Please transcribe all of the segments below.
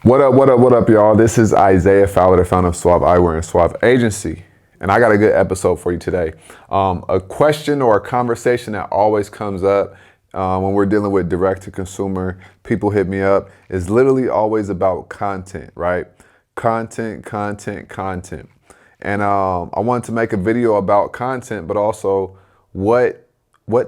What up, y'all? This is Isaiah Fowler, the founder of SWAV Eyewear and SWAV Agency. And I got a good episode for you today. A question or a conversation that always comes up when we're dealing with direct-to-consumer, people hit me up, is literally always about content, right? Content. And I wanted to make a video about content, but also what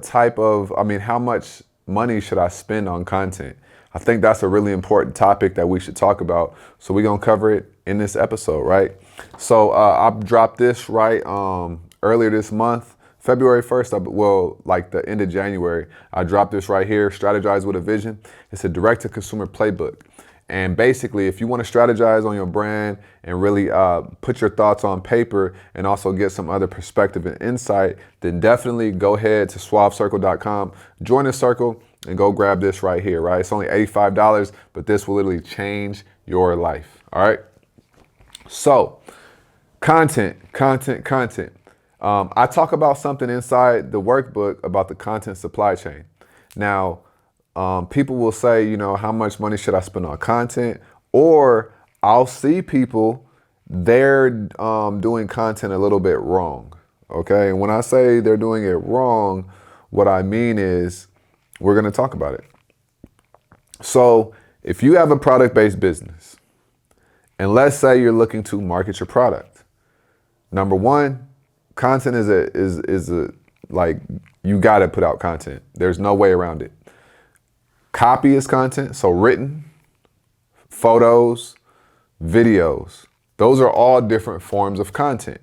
type of, how much money should I spend on content? I think that's a really important topic that we should talk about. So we're gonna cover it in this episode, right? So I dropped this right earlier this month, February 1st, like the end of January. I dropped this right here, Strategize with a Vision. It's a direct-to-consumer playbook. And basically, if you want to strategize on your brand and really put your thoughts on paper and also get some other perspective and insight, then definitely go ahead to swavcircle.com, join the circle, and go grab this right here, right? It's only $85, but this will literally change your life, all right? So, content. I talk about something inside the workbook about the content supply chain. Now, people will say, how much money should I spend on content? Or I'll see people, they're doing content a little bit wrong, okay? And when I say they're doing it wrong, what I mean is we're gonna talk about it. So if you have a product-based business, and let's say you're looking to market your product, number one, content is like, you gotta put out content. There's no way around it. Copy is content, so written, photos, videos. Those are all different forms of content.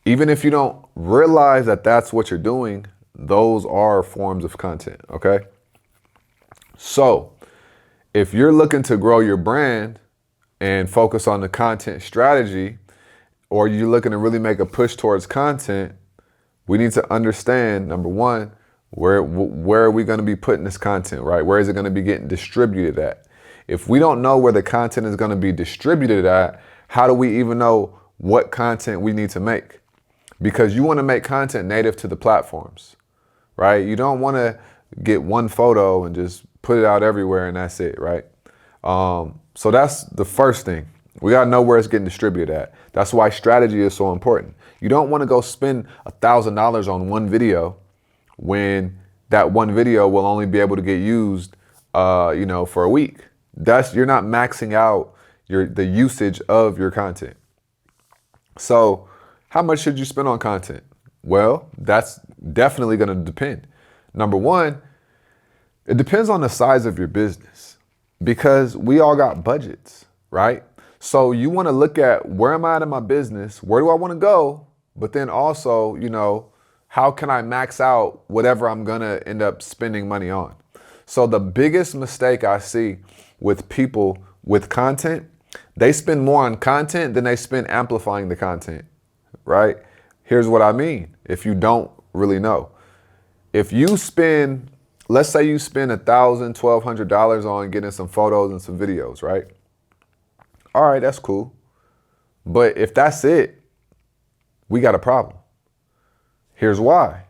Even if you don't realize that that's what you're doing, those are forms of content, okay? So if you're looking to grow your brand and focus on the content strategy, or you're looking to really make a push towards content, we need to understand, number one, where are we going to be putting this content, right? Where is it going to be getting distributed at? If we don't know where the content is going to be distributed at, how do we even know what content we need to make? Because you want to make content native to the platforms, right? You don't want to get one photo and just put it out everywhere and that's it, right? So that's the first thing. We got to know where it's getting distributed at. That's why strategy is so important. You don't want to go spend $1,000 on one video when that one video will only be able to get used, for a week. You're not maxing out the usage of your content. So how much should you spend on content? Well, that's definitely going to depend. Number one, it depends on the size of your business because we all got budgets, right? So you want to look at where am I at in my business? Where do I want to go? But then also, how can I max out whatever I'm going to end up spending money on? So the biggest mistake I see with people with content, they spend more on content than they spend amplifying the content, right? Here's what I mean, if you don't really know. If you spend, let's say you spend $1,000, $1,200 on getting some photos and some videos, right? All right, that's cool. But if that's it, we got a problem. Here's why.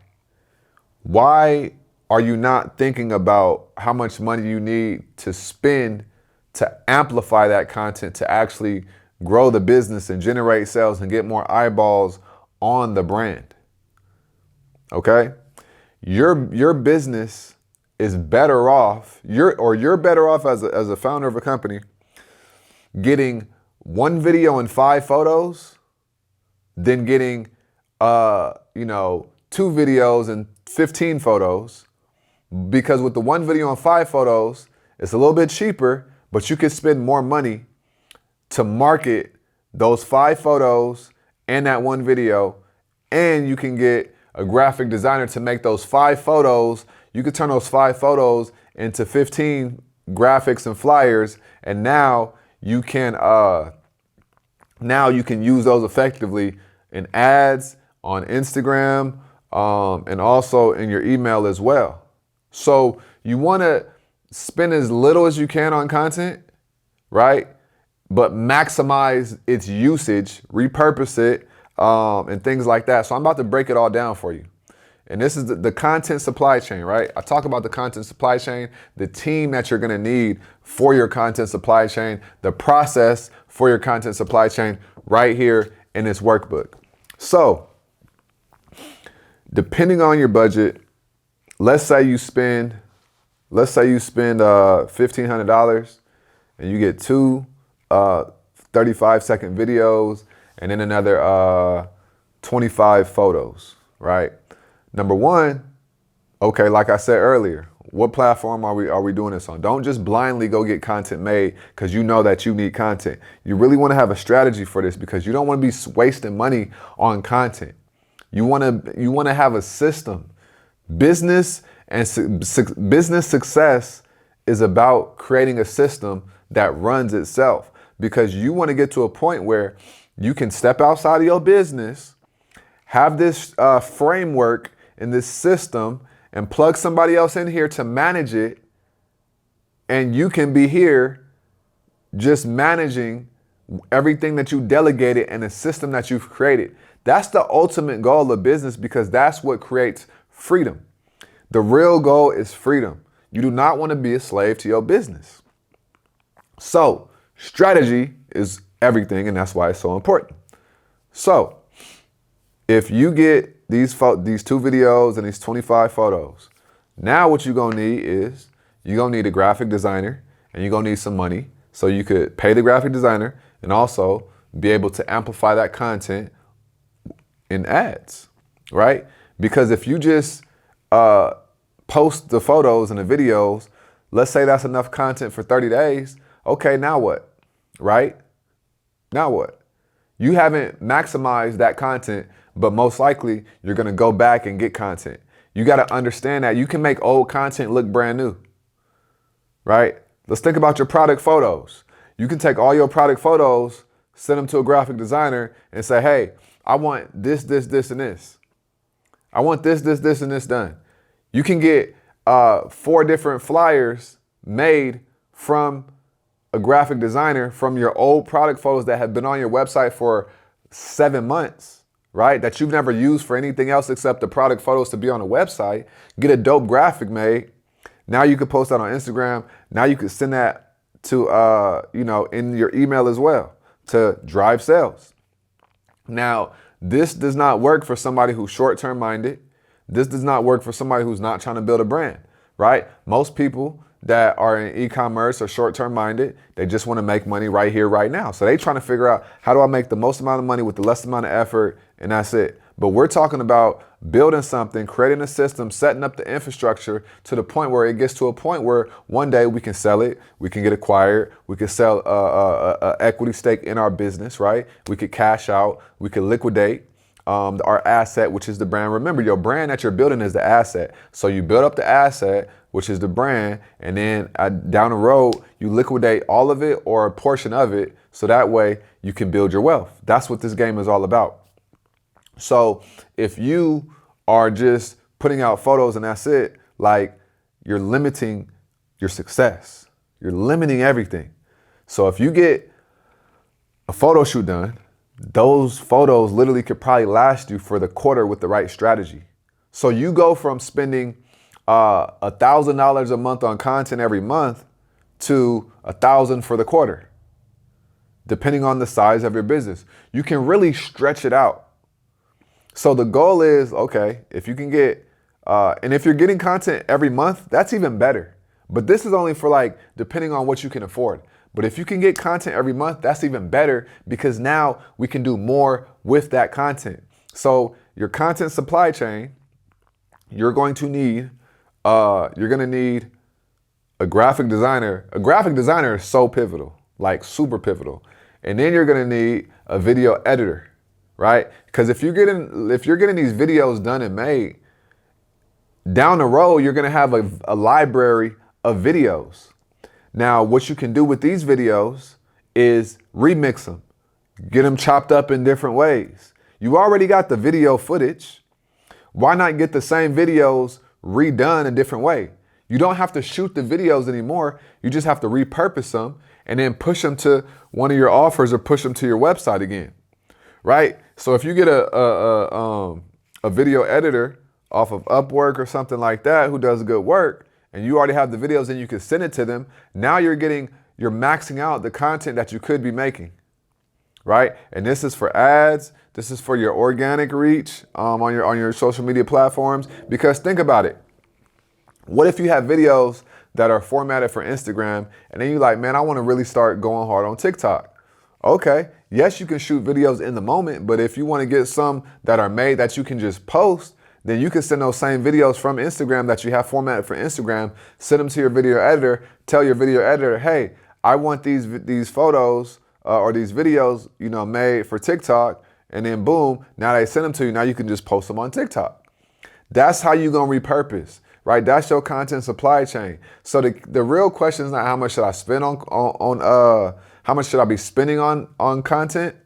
Why are you not thinking about how much money you need to spend to amplify that content to actually grow the business and generate sales and get more eyeballs on the brand? Okay? Your business is better off, you're better off as a founder of a company getting one video and 5 photos than getting two videos and 15 photos, because with the one video and 5 photos, it's a little bit cheaper, but you can spend more money to market those 5 photos and that one video, and you can get a graphic designer to make those 5 photos. You could turn those 5 photos into 15 graphics and flyers, and now you can use those effectively in ads, on Instagram, and also in your email as well. So you want to spend as little as you can on content, right? But maximize its usage, repurpose it, and things like that. So I'm about to break it all down for you. And this is the content supply chain, right? I talk about the content supply chain, the team that you're gonna need for your content supply chain, the process for your content supply chain right here in this workbook. So, depending on your budget, let's say you spend $1,500 and you get two 35-second videos and then another 25 photos, right? Number one, okay, like I said earlier, what platform are we doing this on? Don't just blindly go get content made because you know that you need content. You really want to have a strategy for this because you don't want to be wasting money on content. You want to have a system. Business success is about creating a system that runs itself, because you want to get to a point where you can step outside of your business, have this framework in this system, and plug somebody else in here to manage it, and you can be here just managing everything that you delegated and the system that you've created. That's the ultimate goal of business, because that's what creates freedom. The real goal is freedom. You do not want to be a slave to your business. So, strategy is everything, and that's why it's so important. So, if you get these two videos and these 25 photos, now what you're going to need is you're going to need a graphic designer, and you're going to need some money so you could pay the graphic designer and also be able to amplify that content in ads, right? Because if you just post the photos and the videos, let's say that's enough content for 30 days. Okay, now what, right? Now what? You haven't maximized that content, but most likely you're going to go back and get content. You got to understand that you can make old content look brand new, right? Let's think about your product photos. You can take all your product photos, send them to a graphic designer and say, hey, I want this, and this. I want this, and this done. You can get 4 different flyers made from a graphic designer from your old product photos that have been on your website for 7 months, right? That you've never used for anything else except the product photos to be on a website. Get a dope graphic made. Now you can post that on Instagram. Now you can send that to, in your email as well to drive sales. Now, this does not work for somebody who's short-term minded. This does not work for somebody who's not trying to build a brand, right? Most people that are in e-commerce are short-term minded. They just want to make money right here, right now. So they trying to figure out, how do I make the most amount of money with the less amount of effort, and that's it. But we're talking about building something, creating a system, setting up the infrastructure to the point where it gets to a point where one day we can sell it, we can get acquired, we can sell a equity stake in our business, right? We could cash out, we could liquidate our asset, which is the brand. Remember, your brand that you're building is the asset. So you build up the asset, which is the brand, and then down the road, you liquidate all of it or a portion of it, so that way you can build your wealth. That's what this game is all about. So if you are just putting out photos and that's it, like, you're limiting your success. You're limiting everything. So if you get a photo shoot done, those photos literally could probably last you for the quarter with the right strategy. So you go from spending $1,000 a month on content every month to $1,000 for the quarter, depending on the size of your business. You can really stretch it out. So the goal is, okay, if you can get, and if you're getting content every month, that's even better. But this is only for, like, depending on what you can afford. But if you can get content every month, that's even better, because now we can do more with that content. So your content supply chain, you're going to need a graphic designer. A graphic designer is so pivotal, like super pivotal. And then you're going to need a video editor, right? Because if you're getting these videos done and made, down the road, you're going to have a library of videos. Now, what you can do with these videos is remix them, get them chopped up in different ways. You already got the video footage. Why not get the same videos redone a different way? You don't have to shoot the videos anymore. You just have to repurpose them and then push them to one of your offers or push them to your website again, right? So if you get a video editor, off of Upwork or something like that who does good work, and you already have the videos and you can send it to them, now you're maxing out the content that you could be making, right? And this is for ads. This is for your organic reach on your social media platforms. Because think about it. What if you have videos that are formatted for Instagram and then you're like, man, I want to really start going hard on TikTok? Okay, yes, you can shoot videos in the moment, but if you want to get some that are made that you can just post, then you can send those same videos from Instagram that you have formatted for Instagram, send them to your video editor, tell your video editor, hey, I want these photos or these videos, made for TikTok, and then boom, now they send them to you. Now you can just post them on TikTok. That's how you're going to repurpose, right? That's your content supply chain. So the real question is not how much should I spend how much should I be spending on content?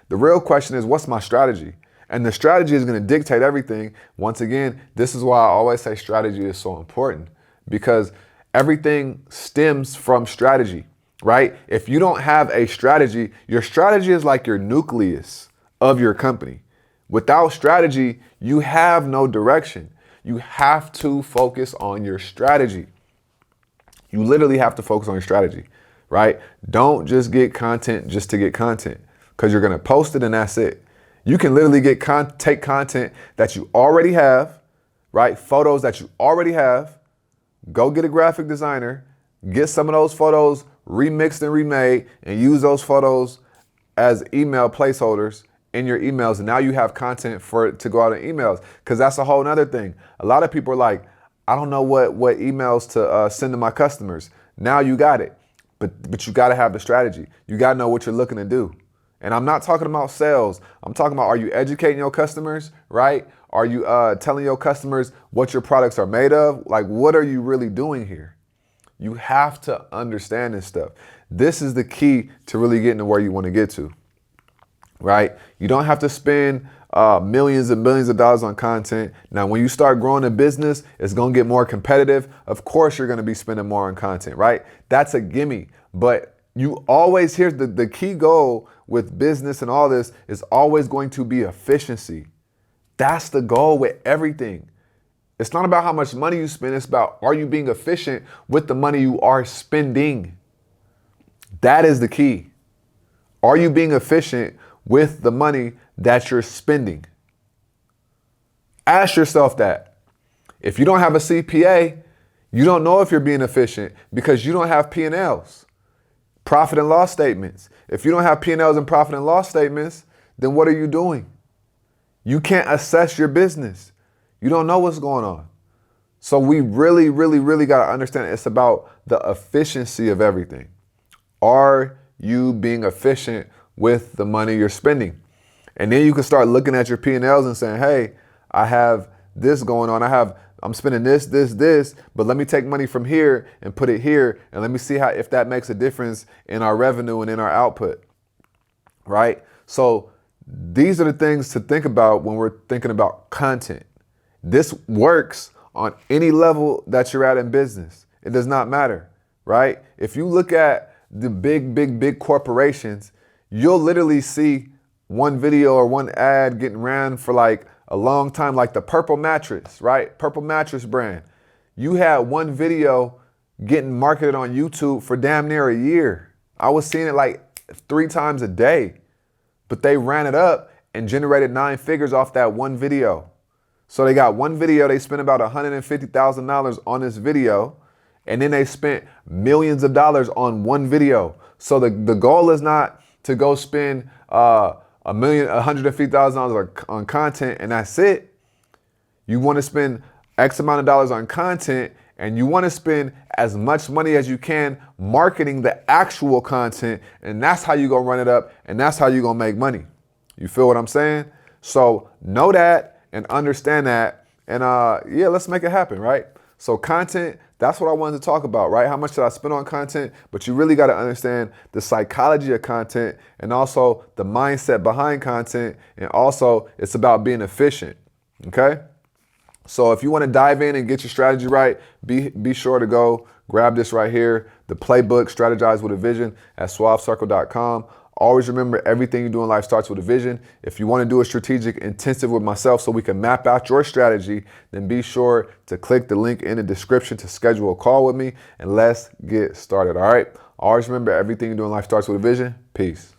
The real question is, what's my strategy? And the strategy is going to dictate everything. Once again, this is why I always say strategy is so important, because everything stems from strategy, right? If you don't have a strategy, your strategy is like your nucleus of your company. Without strategy, you have no direction. You have to focus on your strategy. You literally have to focus on your strategy, right? Don't just get content just to get content, because you're going to post it and that's it. You can literally take content that you already have, right? Photos that you already have. Go get a graphic designer, get some of those photos remixed and remade, and use those photos as email placeholders in your emails. And now you have content for it to go out in emails, because that's a whole nother thing. A lot of people are like, I don't know what emails to send to my customers. Now you got it, but you got to have the strategy. You got to know what you're looking to do. And I'm not talking about sales. I'm talking about, are you educating your customers, right? Are you telling your customers what your products are made of? Like, what are you really doing here? You have to understand this stuff. This is the key to really getting to where you want to get to, right? You don't have to spend millions and millions of dollars on content. Now, when you start growing a business, it's going to get more competitive. Of course, you're going to be spending more on content, right? That's a gimme. But you always hear the key goal with business and all this is always going to be efficiency. That's the goal with everything. It's not about how much money you spend. It's about, are you being efficient with the money you are spending? That is the key. Are you being efficient with the money that you're spending? Ask yourself that. If you don't have a CPA, you don't know if you're being efficient because you don't have P&Ls. Profit and loss statements. If you don't have P&Ls and profit and loss statements, then what are you doing? You can't assess your business. You don't know what's going on. So we really, really, really got to understand it's about the efficiency of everything. Are you being efficient with the money you're spending? And then you can start looking at your P&Ls and saying, hey, I have this going on. I'm spending this, but let me take money from here and put it here, and let me see if that makes a difference in our revenue and in our output, right? So these are the things to think about when we're thinking about content. This works on any level that you're at in business. It does not matter, right? If you look at the big corporations, you'll literally see one video or one ad getting ran for like a long time, like the Purple mattress, right? Purple mattress brand. You had one video getting marketed on YouTube for damn near a year. I was seeing it like 3 times a day, but they ran it up and generated 9 figures off that one video. So they got one video, they spent about $150,000 on this video, and then they spent millions of dollars on one video. So the goal is not to go spend $150,000 on content and that's it. You want to spend X amount of dollars on content, and you want to spend as much money as you can marketing the actual content, and that's how you gonna run it up, and that's how you gonna make money. You feel what I'm saying? So know that and understand that, and yeah, let's make it happen, right? So content, that's what I wanted to talk about, right? How much should I spend on content? But you really got to understand the psychology of content, and also the mindset behind content. And also it's about being efficient. Okay. So if you want to dive in and get your strategy right, be sure to go grab this right here, the playbook, Strategize with a Vision, at SWAVcircle.com. Always remember, everything you do in life starts with a vision. If you want to do a strategic intensive with myself so we can map out your strategy, then be sure to click the link in the description to schedule a call with me, and let's get started. All right. Always remember, everything you do in life starts with a vision. Peace.